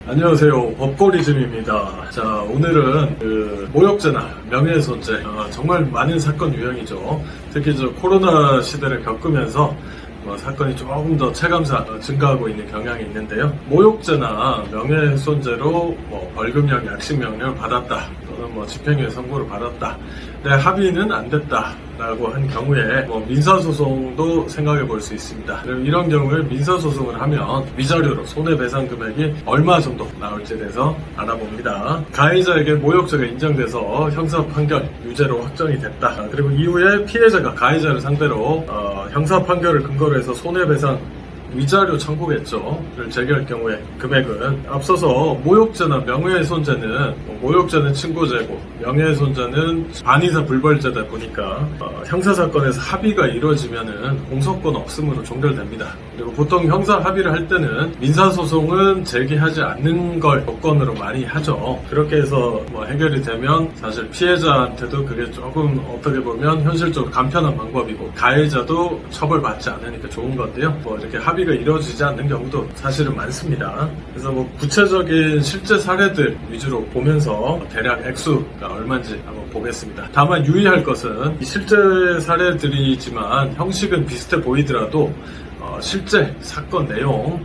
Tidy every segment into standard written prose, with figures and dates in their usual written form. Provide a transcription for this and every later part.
안녕하세요, 법고리즘입니다. 자, 오늘은 모욕죄나 명예훼손죄, 정말 많은 사건 유형이죠. 특히 코로나 시대를 겪으면서 사건이 조금 더 체감상 증가하고 있는 경향이 있는데요. 모욕죄나 명예훼손죄로 벌금형, 약식명령을 받았다, 또는 집행유예 선고를 받았다. 근데 합의는 안 됐다라고 한 경우에 민사소송도 생각해 볼 수 있습니다. 그럼 이런 경우에 민사소송을 하면 위자료로 손해배상 금액이 얼마 정도 나올지에 대해서 알아봅니다. 가해자에게 모욕죄가 인정돼서 형사 판결 유죄로 확정이 됐다. 그리고 이후에 피해자가 가해자를 상대로 형사 판결을 근거로 해서 손해배상 위자료 청구겠죠.를 제기할 경우에 금액은 앞서서 모욕죄나 명예훼손죄는 모욕죄는 친고죄고 명예훼손죄는 반의사 불벌죄다 보니까 형사사건에서 합의가 이루어지면은 공소권 없음으로 종결됩니다. 그리고 보통 형사 합의를 할 때는 민사소송은 제기하지 않는 걸 조건으로 많이 하죠. 그렇게 해서 해결이 되면 사실 피해자한테도 그게 조금 어떻게 보면 현실적으로 간편한 방법이고 가해자도 처벌받지 않으니까 좋은 건데요. 이렇게 합의가 이루어지지 않는 경우도 사실은 많습니다. 그래서 구체적인 실제 사례들 위주로 보면서 대략 액수가 얼마인지 한번 보겠습니다. 다만 유의할 것은 실제 사례들이지만 형식은 비슷해 보이더라도 실제 사건 내용은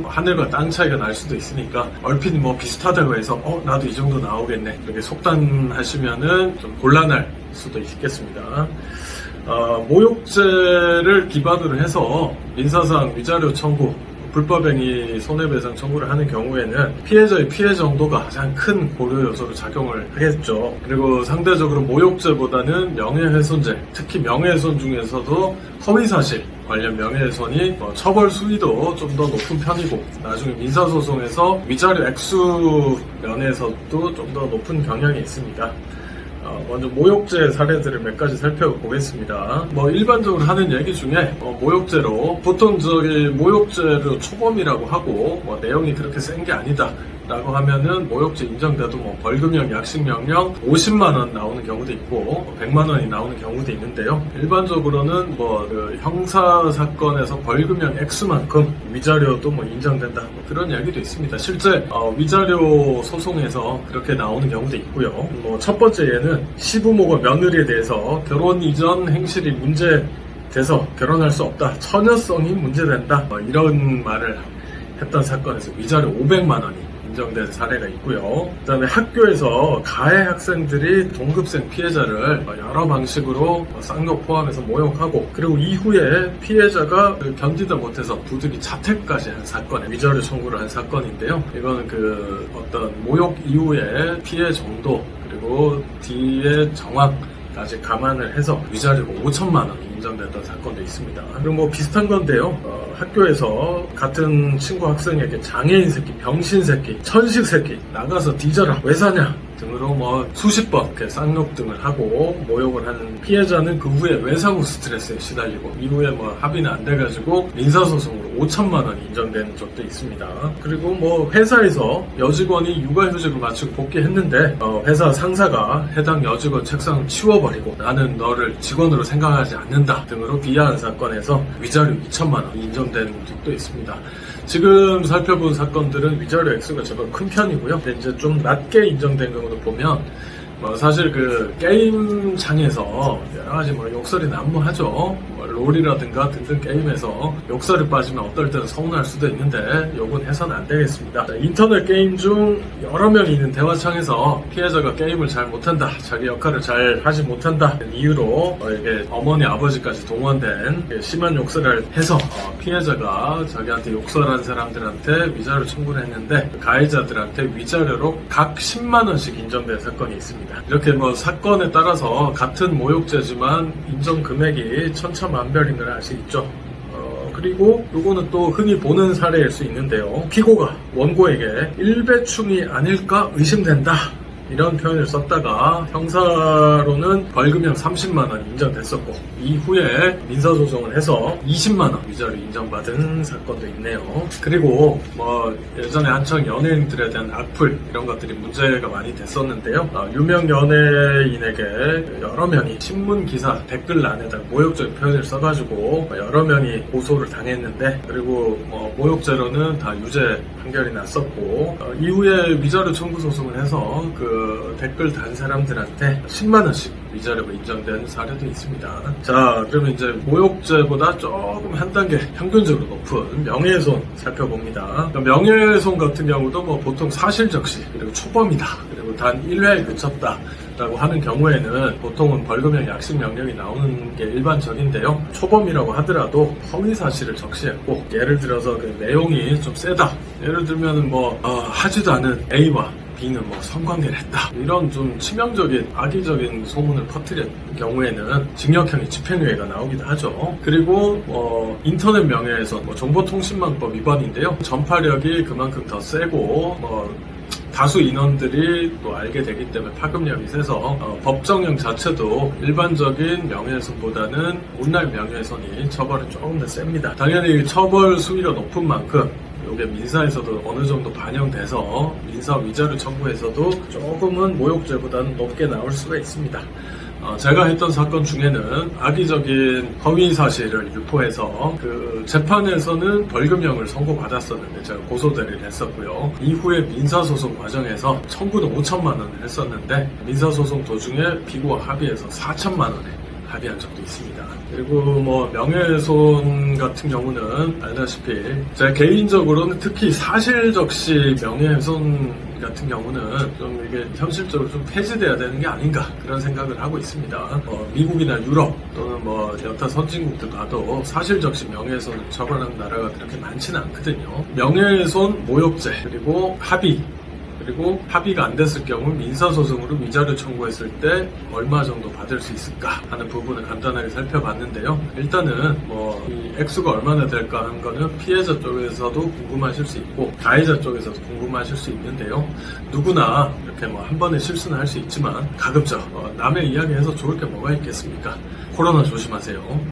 하늘과 땅 차이가 날 수도 있으니까 얼핏 비슷하다고 해서 나도 이 정도 나오겠네 이렇게 속단하시면은 좀 곤란할 수도 있겠습니다. 모욕죄를 기반으로 해서 민사상 위자료 청구, 불법행위 손해배상 청구를 하는 경우에는 피해자의 피해 정도가 가장 큰 고려 요소로 작용을 하겠죠. 그리고 상대적으로 모욕죄보다는 명예훼손죄, 특히 명예훼손 중에서도 허위사실 관련 명예훼손이 처벌 수위도 좀 더 높은 편이고 나중에 민사소송에서 위자료 액수 면에서도 좀 더 높은 경향이 있습니다. 먼저 모욕죄 사례들을 몇 가지 살펴보겠습니다. 일반적으로 하는 얘기 중에 모욕죄로 보통 모욕죄로 초범이라고 하고 내용이 그렇게 센 게 아니다 라고 하면은 모욕죄 인정돼도 벌금형, 약식명령 50만원 나오는 경우도 있고 100만원이 나오는 경우도 있는데요. 일반적으로는 형사사건에서 벌금형 액수만큼 위자료도 인정된다 그런 이야기도 있습니다. 실제 위자료 소송에서 그렇게 나오는 경우도 있고요. 첫 번째 예는 시부모가 며느리에 대해서 결혼 이전 행실이 문제돼서 결혼할 수 없다, 처녀성이 문제된다 이런 말을 했던 사건에서 위자료 500만원이 인정된 사례가 있고요. 그 다음에 학교에서 가해 학생들이 동급생 피해자를 여러 방식으로 쌍욕 포함해서 모욕하고 그리고 이후에 피해자가 견디다 못해서 부득이 자퇴까지 한 사건에 위자료 청구를 한 사건인데요. 이거는 어떤 모욕 이후에 피해 정도 그리고 뒤의 정황까지 감안을 해서 위자료가 5천만 원이 인정됐던 사건도 있습니다. 그리고 비슷한 건데요. 학교에서 같은 친구 학생에게 장애인 새끼, 병신 새끼, 천식 새끼, 나가서 뒤져라, 왜 사냐 등으로 수십 번 쌍욕 등을 하고 모욕을 하는 피해자는 그 후에 외상후 스트레스에 시달리고 이후에 합의는 안 돼가지고 민사소송으로 5천만 원이 인정된 적도 있습니다. 그리고 회사에서 여직원이 육아휴직을 마치고 복귀했는데 회사 상사가 해당 여직원 책상을 치워버리고 나는 너를 직원으로 생각하지 않는다 등으로 비하한 사건에서 위자료 2천만 원 인정된 적도 있습니다. 지금 살펴본 사건들은 위자료 액수가 제법 큰 편이고요. 이제 좀 낮게 인정된 경우도 보면 사실 게임장에서 여러가지 욕설이 난무하죠. 롤이라든가 등등 게임에서 욕설이 빠지면 어떨 때는 서운할 수도 있는데 욕은 해서는 안 되겠습니다. 인터넷 게임 중 여러 명이 있는 대화창에서 피해자가 게임을 잘 못한다, 자기 역할을 잘 하지 못한다 이유로 이게 어머니 아버지까지 동원된 심한 욕설을 해서 피해자가 자기한테 욕설한 사람들한테 위자료 청구를 했는데 가해자들한테 위자료로 각 10만원씩 인정된 사건이 있습니다. 이렇게 사건에 따라서 같은 모욕죄지만 인정 금액이 천차만별인 걸 알 수 있죠. 그리고 요거는 또 흔히 보는 사례일 수 있는데요. 피고가 원고에게 일배충이 아닐까 의심된다 이런 표현을 썼다가 형사로는 벌금형 30만원 인정됐었고 이후에 민사소송을 해서 20만원 위자료 인정받은 사건도 있네요. 그리고 예전에 한창 연예인들에 대한 악플 이런 것들이 문제가 많이 됐었는데요. 유명 연예인에게 여러 명이 신문 기사 댓글란에다 모욕적인 표현을 써가지고 여러 명이 고소를 당했는데 그리고 모욕죄로는 다 유죄 판결이 났었고 이후에 위자료 청구 소송을 해서 그 댓글 단 사람들한테 10만 원씩 위자료가 인정된 사례도 있습니다. 자, 그러면 이제 모욕죄보다 조금 한 단계 평균적으로 높은 명예훼손 살펴봅니다. 명예훼손 같은 경우도 뭐 보통 사실적시 그리고 초범이다 그리고 단 1회에 그쳤다 라고 하는 경우에는 보통은 벌금형 약식 명령이 나오는 게 일반적인데요. 초범이라고 하더라도 허위 사실을 적시했고 예를 들어서 그 내용이 좀 세다. 예를 들면은 하지도 않은 A와 B는 성관계를 했다. 이런 좀 치명적인 악의적인 소문을 퍼뜨린 경우에는 징역형의 집행유예가 나오기도 하죠. 그리고 인터넷 명예훼손 정보통신망법 위반인데요. 전파력이 그만큼 더 세고 다수 인원들이 또 알게 되기 때문에 파급력이 세서 법정형 자체도 일반적인 명예훼손보다는 온라인 명예훼손이 처벌은 조금 더 셉니다. 당연히 처벌 수위가 높은 만큼 이게 민사에서도 어느 정도 반영돼서 민사 위자료 청구에서도 조금은 모욕죄보다는 높게 나올 수가 있습니다. 제가 했던 사건 중에는 악의적인 허위 사실을 유포해서 그 재판에서는 벌금형을 선고받았었는데 제가 고소대리를 했었고요. 이후에 민사소송 과정에서 청구는 5천만 원을 했었는데 민사소송 도중에 피고와 합의해서 4천만 원에 합의한 적도 있습니다. 그리고 명예훼손 같은 경우는 알다시피 제가 개인적으로는 특히 사실적시 명예훼손 같은 경우는 좀 이게 현실적으로 좀 폐지돼야 되는 게 아닌가 그런 생각을 하고 있습니다. 미국이나 유럽 또는 여타 선진국들 봐도 사실적시 명예훼손을 처벌하는 나라가 그렇게 많지는 않거든요. 명예훼손, 모욕죄 그리고 합의 그리고 합의가 안 됐을 경우 민사소송으로 위자료 청구했을 때 얼마 정도 받을 수 있을까 하는 부분을 간단하게 살펴봤는데요. 일단은 이 액수가 얼마나 될까 하는 거는 피해자 쪽에서도 궁금하실 수 있고 가해자 쪽에서도 궁금하실 수 있는데요. 누구나 이렇게 한 번에 실수는 할 수 있지만 가급적 남의 이야기해서 좋을 게 뭐가 있겠습니까? 코로나 조심하세요.